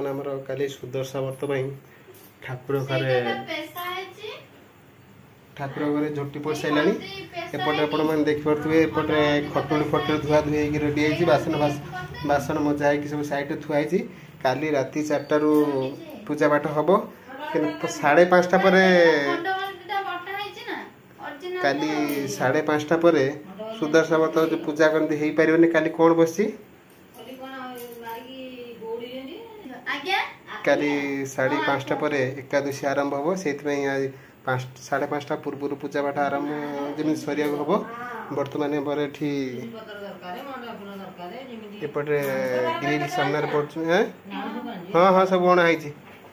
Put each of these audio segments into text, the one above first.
आमर काली सुदर्शा व्रत ठाकुर घरे झोटी पड़ सारे एपटे आपण मैंने देखिपे एपटे खटुणी फटुणी धुआ धुई रेडी है बासन बासन मजा है सब साइड थुआई काली राति 4 पूजा पाठ हम कि 5:30 पर काली 5:30 पर सुदर्शा व्रत जो पूजा करते हो पारे काली कौन बसी काली 5:30 पर एकादशी आरंभ हम से 5:30 पूर्व पूजा पाठ आरंभ जमी सरिया हम बर्तमान एपटे ग्रिल सामने पड़ू हाँ हाँ सब अणाई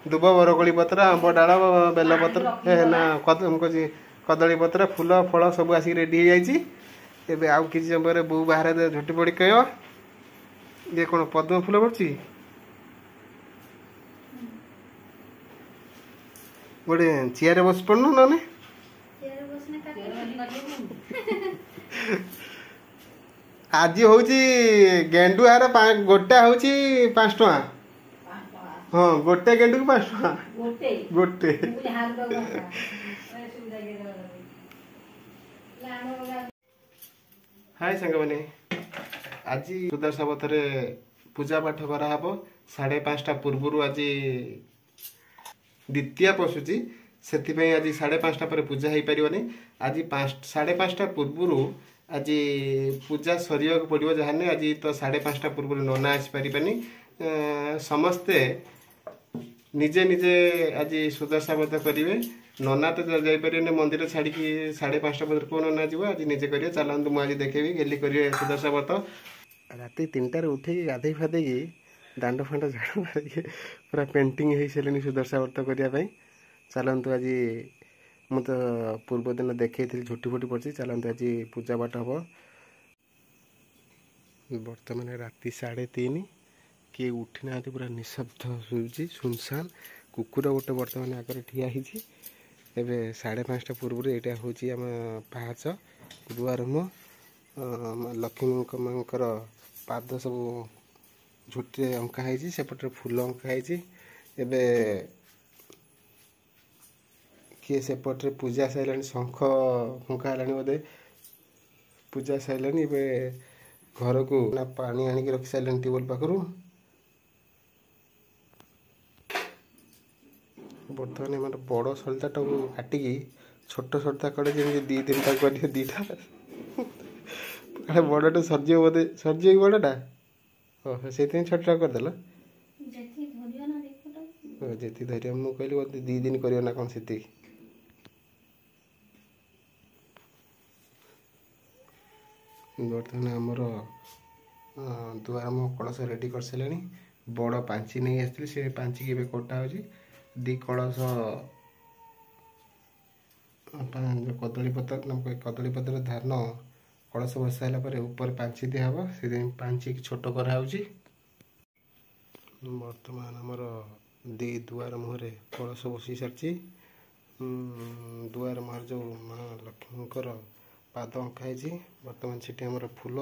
दुब बरकोली पत्र आंब डाल बेलपत्र ना कदली पत्र फूल फल सब आसिक रेडी हो जाए आउ कि समय बो बाहर झुटी पड़ी कह ये कौन पद्म फूल पड़ी गोटे चेयर बस पड़न ना आज हूँ गेंडुहार गोटा हूँ 5 टଙ୍କା हाँ गोटे गेंडु को 5 टଙ୍କା गोटे हाय सांग मैंने आज सुदर्शा व्रत पूजा पाठ कराहब 5:30 पूर्व आज द्वितीय पशुची से आज 5:30 पर पूजा हो पार आज 5:30 पूर्व आज पूजा सरिया पड़ो जहाँ आज तो 5:30 पूर्व नना आसपारे समस्ते निजे निजे आज सुदर्शा व्रत करेंगे नना तो जापर मंदिर छाड़ी 5:30 पर कौन नना जीव आज निजे करेंगे चलतु मुझे देखेबी गेली करेंगे सुदर्शा व्रत राति 3टार उठे गाधे फाधे दांड फांड झाड़ मारिक पूरा पेंटिंग हो सारे सुदर्शा व्रत करने चलतु आज मु तो पूर्व दिन देखे झुटी फुटी पड़ी चलतु आज पूजा पाठ हम बर्तमान राति 3:30 किए उठी ना पूरा निशब्द शुची सुनसान कुकुर गोटे बर्तमान आगे ठिया एवं 5:30 पूर्व यहाँ हूँ आम पाहाच दुआर मुह लक्ष्मी माँकर पाद सब झुटी अंका है सेपटे फूल अंका है किए सेपटे पूजा सारे शंख फुंका है बोधे पूजा सारे घर को ना पानी आणिक रखी सारे ट्यूबवेल पाखु बर्तमान आम बड़ सलिता काटिकी छोट सलिता कड़े जमी 2-3टा कर 2टा बड़टा सरजी बोधे सरजी बड़टा ओह से छोटा करदेल जी धरिया मुझे कहली बोलते 2 दिन कर कौन से बर्तमान आमर दुआर मुह कलश रेडी कर सारे बड़ पांची नहीं आसती से पांची के कटा हो 2 कलश कदली पत्र धान कलश बस सारा ऊपर पांची दिहब से पांची छोट कराऊँ बर्तमान आमर दुआर मुहरे कलश बसी सारी दुआर मुहर जो माँ लक्ष्मीकर पाद अंका है बर्तमान से फूल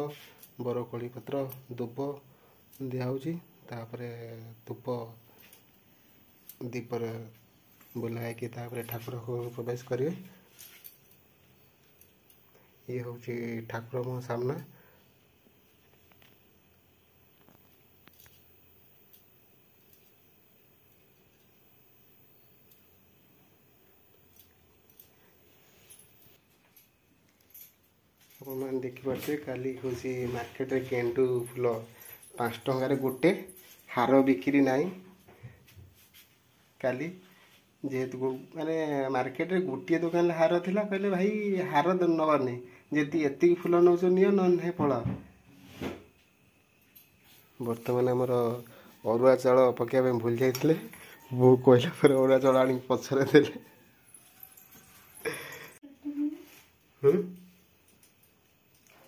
बरकोली पत्र दुब दिखाऊँगी धूप दीपर बुलाई ठाकुर प्रवेश करेंगे ये हूँ ठाकुर मो सामना मैंने देखिपे काली हूँ मार्केट गेंडु फूल 5 टଙ୍କାରେ गोटे हार बिक्री नाई काली जेहेतु माने मार्केट रे गोटे दुकान हार थिला कहले भाई हार नबार नहीं जी एति फूल नौ नि ना फल बर्तमान आमर अरुआ चाउल पकड़ भूल जाते बो कहला अरुआ चाउल आनी पछरे देले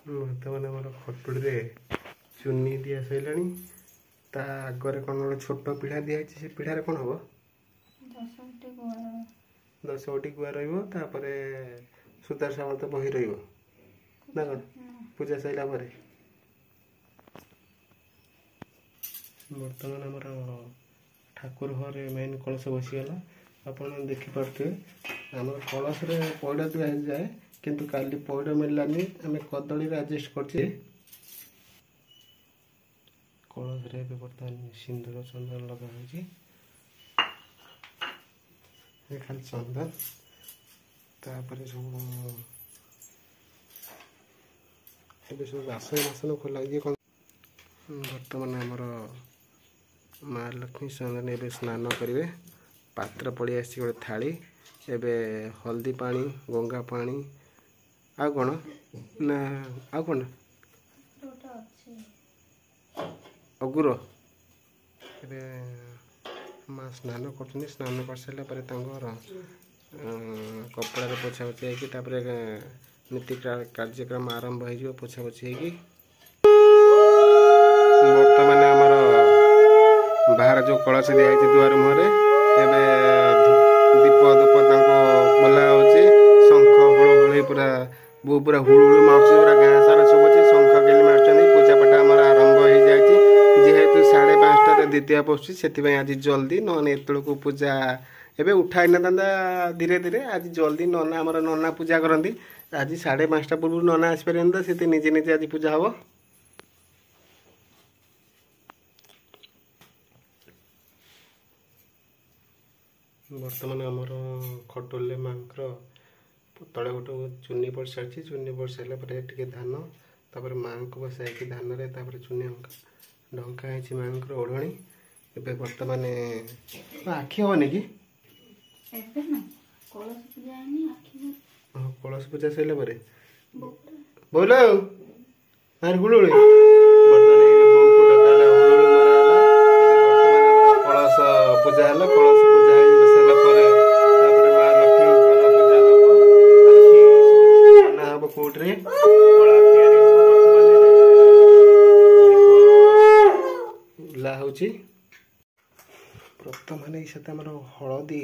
बर्तमान आमर खटुड़ी चुनी दिया सारा ता आगे कौन गोटे छोट पीढ़ा दिखाई से पीढ़ार कौन हम 10 गोटी गुआ रपर सुदर्शा व्रत बही रहा कौन पूजा सैला बर्तमान आमर ठाकुर घरे मेन कलश बसीगला ଆପଣ ଦେଖିପାରୁଥିବେ ଆମର କଳସରେ ପଇଡ଼ ଦିଆଯାଏ କିନ୍ତୁ କାଲି ପଇଡ଼ ମିଳିଲାନି ଆମେ କଦଳୀରେ ଆଡ଼ଜଷ୍ଟ କରିଛେ କଳସରେ ଏବେ ବର୍ତ୍ତମାନ ସିନ୍ଦୁର ଚନ୍ଦନ ଲଗା ହେଉଛି ଖାଲି ଚନ୍ଦନ ତାପରେ ସବୁ ଏବେ ସବୁ ବାସନ ଖୋଲା ହେଇଛି ବର୍ତ୍ତମାନ ଆମର ମା ଲକ୍ଷ୍ମୀ ଚନ୍ଦନ ଏବେ ସ୍ନାନ କରିବେ ପାତ୍ର ପଡ଼ି ଆସିଛି ଗୋଟେ ଥାଳି ଏବେ ହଳଦୀ ପାଣି ଗଙ୍ଗା ପାଣି ଆଉ କ'ଣ ନା ଆଉ କ'ଣ ଅଗୁର ଏବେ ମା ସ୍ନାନ କରୁଛନ୍ତି ସ୍ନାନ କରିସାରିଲା ପରେ ତାଙ୍କର କପଡ଼ାରେ ପୋଛାପୋଛି ହେଇକି ତାପରେ ନୀତି କାର୍ଯ୍ୟକ୍ରମ ଆରମ୍ଭ ହେଇଯିବ ପୋଛାପୋଛି ହେଇକି ବର୍ତ୍ତମାନ ଆମର ବାହାର ଯେଉଁ କଳସ ଦିଆଯାଇଛି ଦୁଆର ମୁହଁରେ ଏବେ ଦୀପ ଧୂପ ତାଙ୍କୁ ବୋଲା ହେଉଛି ଶଙ୍ଖ ହୁଳହୁଳି ପୁରା ବୋଉ ପୁରା ହୁଳହୁଳି ମାରୁଛି ପୁରା ଗାଁ ସାରା ଶୁଭୁଛି ଶଙ୍ଖ କେଲି ମାରୁଛନ୍ତି ପୂଜାପାଠ ଆମର ଆରମ୍ଭ ହେଇଯାଇଛି ଯେହେତୁ 5:30ରେ ଦ୍ୱିତୀୟ ପଶୁଛି ସେଥିପାଇଁ ଆଜି ଜଲ୍ଦି ନହେଲେ ଏତେବେଳକୁ ପୂଜା ଏବେ ଉଠା ହେଇନଥାନ୍ତା ଧୀରେ ଧୀରେ ଆଜି ଜଲ୍ଦି ନନା ଆମର ନନା ପୂଜା କରନ୍ତି ଆଜି 5:30 ପୂର୍ବରୁ ନନା ଆସିପାରିବେନି ତ ସେଥି ନିଜେ ନିଜେ ଆଜି ପୂଜା ହବ ବର୍ତ୍ତମାନ ଆମର ଖଟୋଲେ ମାଙ୍କର ତଳେ ଗୋଟେ ଚୁନି ପଡ଼ି ସାରିଛି ଚୁନି ପଡ଼ି ସାରିଲା ପରେ ଟିକେ ଧାନ ତାପରେ ମାଙ୍କୁ ବସାଇକି ଧାନରେ ତାପରେ ଚୁନି ଢଙ୍କା ହେଇଛି ମାଙ୍କର ଓଢ଼ଣୀ ଏବେ ବର୍ତ୍ତମାନ ଆଖି ହବନି କି କଳସ ପୂଜା ସରିଲା ପରେ ବୋଲ ହୁଳୁହୁଳି କଳସ ପୂଜା ହେଲା କଳସ ପୂଜା ହେଇ ସାରିଲା ପରେ ତାପରେ ମା ଲକ୍ଷ୍ମୀଙ୍କର ପୂଜା ହବ ଆଖି ହବ କୋଉଠିରେ କଳା ତିଆରି ହବ ବର୍ତ୍ତମାନ ହଉଛି ବ୍ରତ ମାନେ ସାথে ଆମର ହଳଦୀ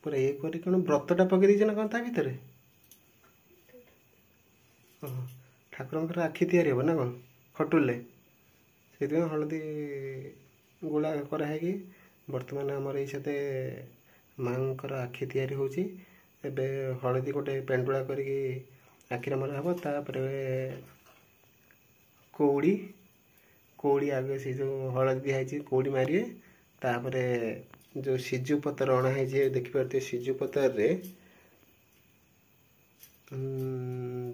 ପୁରା ଇଏ କରି କ'ଣ ବ୍ରତଟା ପକେଇ ଦେଇଛ ନା କ'ଣ ତା ଭିତରେ ଠାକୁରଙ୍କର ଆଖି ତିଆରି ହବ ନା କ'ଣ ଖଟୁଲେ ସେଥିପାଇଁ ହଳଦୀ ଗୁଳା କରାହେଇକି ବର୍ତ୍ତମାନ ଆମର ଏଇ ସାথে ମାଙ୍କର ଆଖି ତିଆରି ହେଉଛି ଏବେ ହଳଦୀ ଗୋଟେ ପେଣ୍ଡୁଳା କରିକି ଆଖିରେ ମରା ହେବ ତାପରେ କଉଡ଼ି ଆଗେ ସେ ଯେଉଁ ହଳଦୀ ଦିଆହେଇଛି କଉଡ଼ି ମାରିବେ ତାପରେ ଯେଉଁ ସିଜୁ ପତ୍ର ଅଣା ହେଇଛି ଦେଖିପାରୁଥିବେ ସିଜୁ ପତ୍ରରେ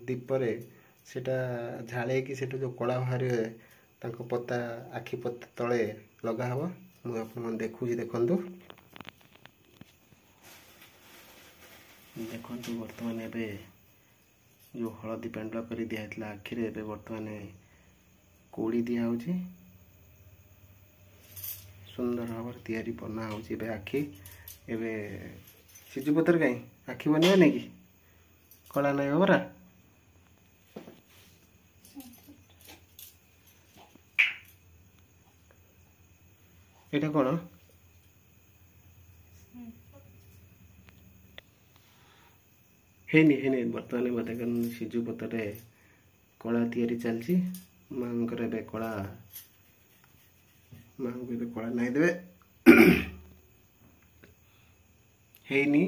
ଦୀପରେ ସେଟା ଝାଳେଇକି ସେଠୁ ଯେଉଁ କଳା ବାହାରିବେ ତାଙ୍କ ପତା ଆଖି ପତା ତଳେ ଲଗା ହେବ ମୁଁ ଆପଣଙ୍କୁ ଦେଖୁଛି ଦେଖନ୍ତୁ ବର୍ତ୍ତମାନ ଏବେ ଯେଉଁ ହଳଦୀ ପେଣ୍ଡୁଳା କରି ଦିଆହେଇଥିଲା ଆଖିରେ ଏବେ ବର୍ତ୍ତମାନ କଉଡ଼ି ଦିଆହେଉଛି ସୁନ୍ଦର ଭାବରେ ତିଆରି ବନା ହେଉଛି ଏବେ ଆଖି ଏବେ ସିଜୁ ପତ୍ର କାହିଁ ଆଖି ବନେଇବନି କି କଳା ନାହିଁ ହବରା ଏଇଟା କ'ଣ ହେଇନି ବର୍ତ୍ତମାନ ବୋଧେ ସିଜୁ ପତ୍ରରେ କଳା ତିଆରି ଚାଲିଛି ମାଙ୍କର ଏବେ କଳା ମାଙ୍କୁ ଏବେ କଳା ନାହିଁ ଦେବେ ହେଇନି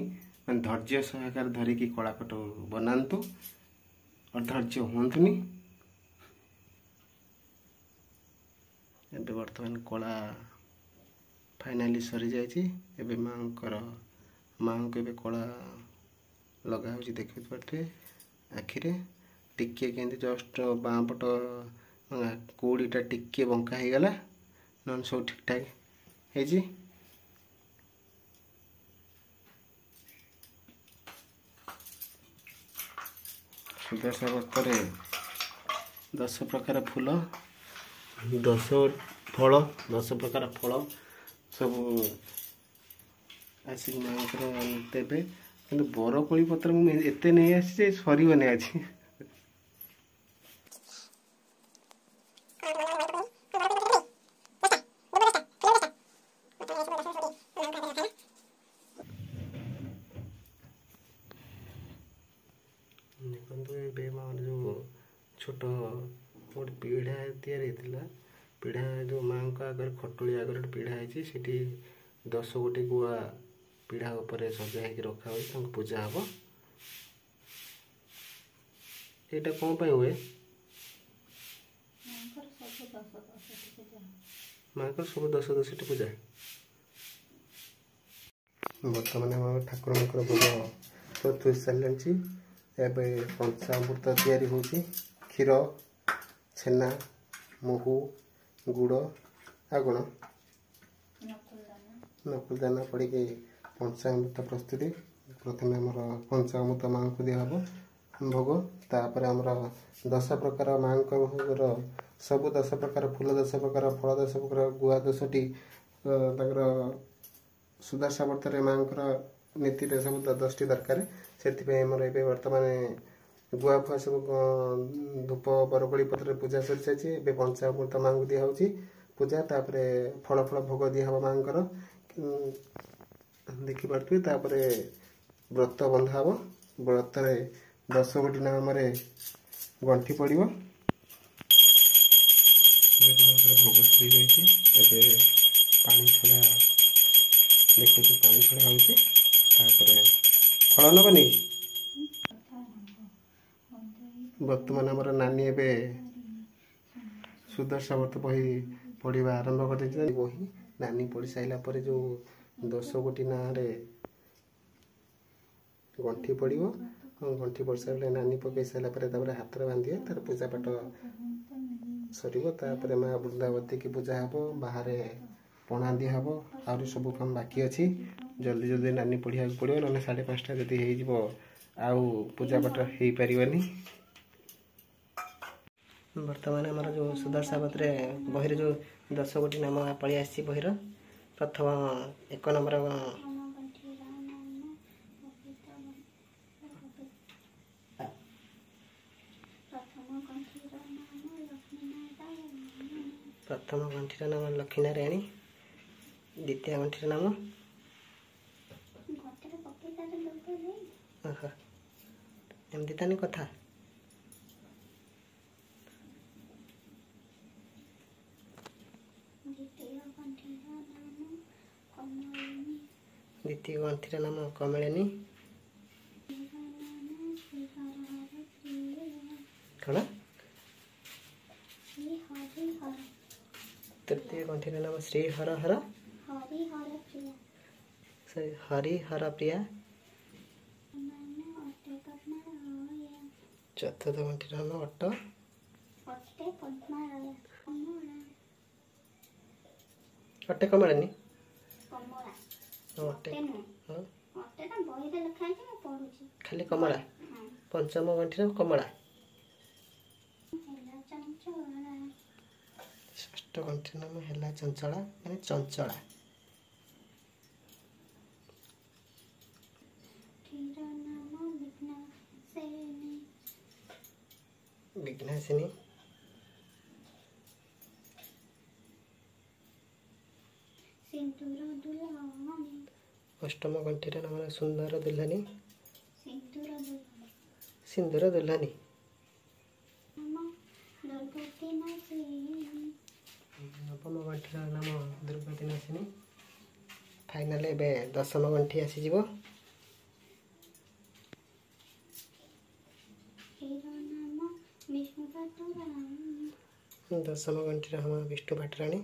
ମାନେ ଧୈର୍ଯ୍ୟ ସହକାରେ ଧରିକି କଳାକଟ ବନାନ୍ତୁ ଅଧୈର୍ଯ୍ୟ ହୁଅନ୍ତୁନି ଏବେ ବର୍ତ୍ତମାନ କଳା ଫାଇନାଲି ସରିଯାଇଛି ଏବେ ମାଙ୍କୁ ଏବେ କଳା ଲଗା ହେଉଛି ଦେଖିପାରୁଥିବେ ଆଖିରେ ଟିକେ କେମିତି ଜଷ୍ଟ ବାଁ ପଟ କଉଡ଼ିଟା ଟିକେ ବଙ୍କା ହେଇଗଲା ନହେଲେ ସବୁ ଠିକଠାକ ହେଇଛି ସୁଦଶା ବ୍ରତରେ 10 ପ୍ରକାର ଫୁଲ 10 ଫଳ 10 ପ୍ରକାର ଫଳ ସବୁ ଆସିକି ମାଙ୍କର ଦେବେ କିନ୍ତୁ ବରକୋଳି ପତ୍ର ମୁଁ ଏତେ ନେଇ ଆସିଛି ଯେ ସରିବନି ଆଜି ଦେଖନ୍ତୁ ଏବେ ମୋର ଯେଉଁ ଛୋଟ ଗୋଟେ ପିଢ଼ା ତିଆରି ହେଇଥିଲା ପିଢ଼ା ଯେଉଁ ମାଙ୍କ ଆଗରେ ଖଟୁଳି ଆଗରେ ଗୋଟେ ପିଢ଼ା ହେଇଛି ସେଠି 10 गोटी गुआ पीढ़ा ऊपर सजा होकर रखा हुए पूजा हम। यहाँ कौन पर हुए माँ को सब 10 टी पूजा। बर्तमान हम ठाकुर भोग प्रस्तुत सारे एवं पंचामृत तैयारी हो क्षीर छेना महू गुड़ आ गुण नकुल दाना पड़ी पंचामृत प्रस्तुति। प्रथम आम पंचामृत माँ को दिहब भोग तापर आमर 10 प्रकार माँ सब 10 प्रकार फूल 10 प्रकार फल 10 प्रकार गुआ 10टी सुदर्शा व्रत माँ नीति सब 10टी दरकार से बर्तमान गुआ फुआ सब धूप बरकोड़ी पत्र पूजा सरी सारी ए पंचामृत माँ को दिया पूजा तापर फल फल भोग दिहब माँ देखिपे व्रत बंधा हम। व्रत 10 गोटी नाम गंठी पड़ भोग सरी जाए पानी छड़ा देखो पानी छड़ा हो फल नबनी बर्तमान आमर नानी ए सुदर्शा व्रत बही पढ़ा आरंभ कर बही नानी पढ़ी सारा पर जो 10 गोटी ना गंठी पड़ गंठी पड़ सारे नानी पकई सारा हाथ बांधे तार पूजा पाठ सर माँ वृंदावती की पूजा हम बाहर पणा दिहब आहरी सब काम बाकी अच्छी जल्दी जल्दी नानी पढ़ा पड़ो ना 5:30 जदि हो पूजा पाठ हो पारनी। बर्तमान आमर जो सुदर्शा व्रत बही जो 10 गोटी नाम पलि आसी बहीर प्रथम 1 नंबर प्रथम गंठीर नाम लक्ष्मीनारायणी द्वितीय गंठीर नाम एमती तानी कथा द्वितीय गंठीर नाम कमलिनी कौन तृतीय गंठीर नाम श्री हर हर हरिहर प्रिया चतुर्थ गंठीर नाम अट्ट अट्टे कमलिनी खाली कमला पंचम गंठीर कमला षष्ठ गंठीर नाम है चंचला माने चंचला विघ्नासिनी अष्टम गंठीर नाम सुंदर दुल्हनी सिंदूर दुल्हनी नवम गंठीर नाम दुर्गति नाशिनी फाइनाल ए 10म गंठी आसीज 10म गंठीर हम विष्णु पाटराणी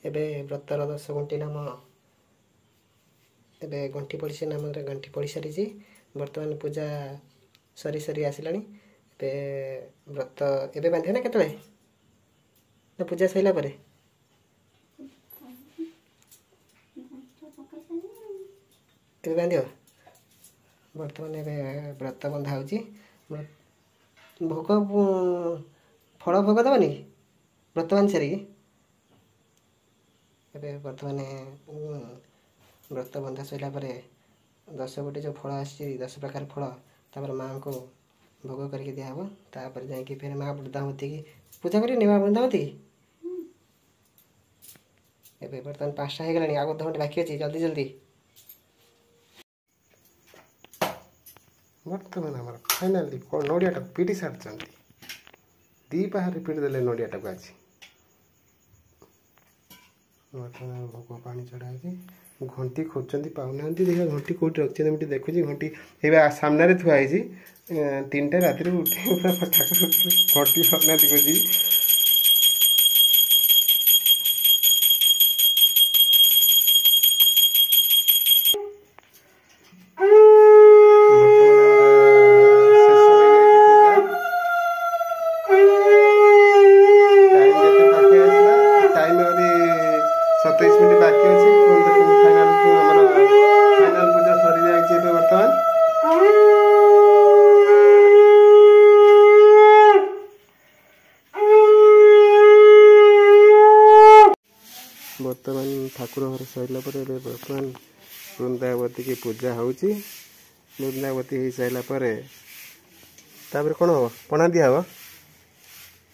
एवं व्रतर 10 गंठी नाम एबे गंठी पड़ी से नाम गंठी पड़ी सारी बर्तमान पूजा सरी सरी आसला व्रत एबे बांधे ना केतले ना पूजा सैला परे एबे बांधियो बर्तमान एबे व्रत बंधा होची भोग फल भोग दबनी व्रत बांध सारी एबे बर्तमान व्रत बंधा सैला परे 10 गोटी जो फल आसी 10 प्रकार फल तापर माँ को भोग करके दिहब तापर जाकि फिर माँ वृंदावती की पूजा करें माँ वृंदावती एबे बर्तमान 5टा हो गलानी आगो घंटे बाकी अच्छी जल्दी जल्दी बर्तमान आम फाइनाली नड़िया पिटी सारी 2 पाहार पिटी देले नड़िया आज बर्तमान भोग पानी चढ़ाई घंटी खोजती पाऊना देखा घंटी कौटी रखी मुझे देखुची घंटी सामने थुआई 3टा राति उठे घंटी पाऊना खोजी बर्तमान ठाकुर घर सरला बर्तमान वृंदावती की पूजा होची वृंदावती हो सारा कौन हम पणा दिया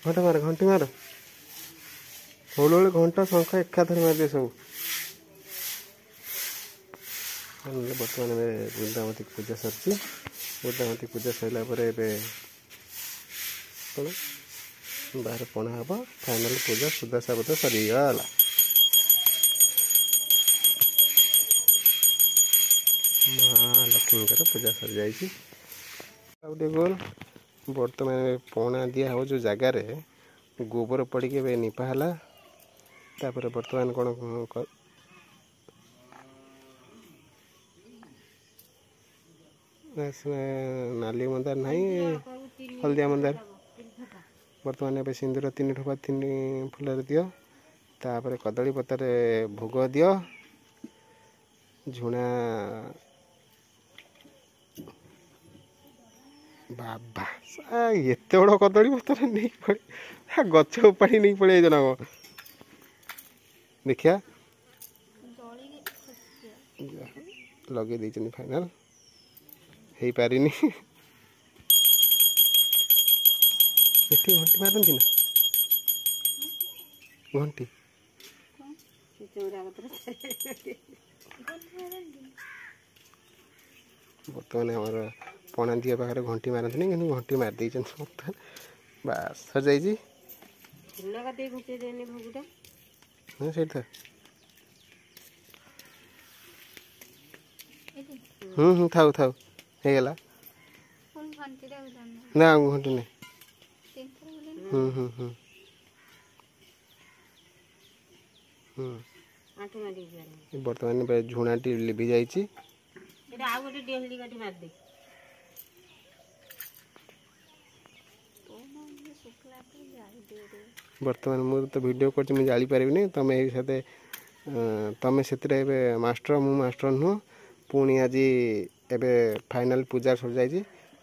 हम घंटी मार हूल घंटा शंख एकाथर मार दिए सब बर्तमान वृंदावती की पूजा सरची वृंदावती पूजा सरला कौन बाहर पणा हम फाइनाल पूजा सुधा साबत सरीगला माँ लक्ष्मी पूजा सर जाइए गोल बर्तमान पणा दिया हो जो जगार गोबर पड़ी के निपाला बर्तमान कौन नाली मंदार ना हल्दिया मंदार बर्तमान ए सिंदूर 3 ठोपा 3 फुल दियो तापर कदली पतर भोग दियो झुणा बाबा एत बड़ कदली पतर नहीं पड़े गच उपाड़ी नहीं पड़े जना देखिया लगे दी फाइनाल हो पारि घंटी मारती ना घंटी बर्तमान आमर पणा दिया पाखे घंटी मारती कि घंटी मारदी बास सर जाइए थाऊ थाऊ हो गला ना घंटी नहीं बर्तमान झुणाटी लिभि जाइए बर्तमान मुझे तो वीडियो कर जाली पारि तुम तुम से मास्टर मु मास्टर नुह पुणी आज एबे फाइनल पूजा सर जाइए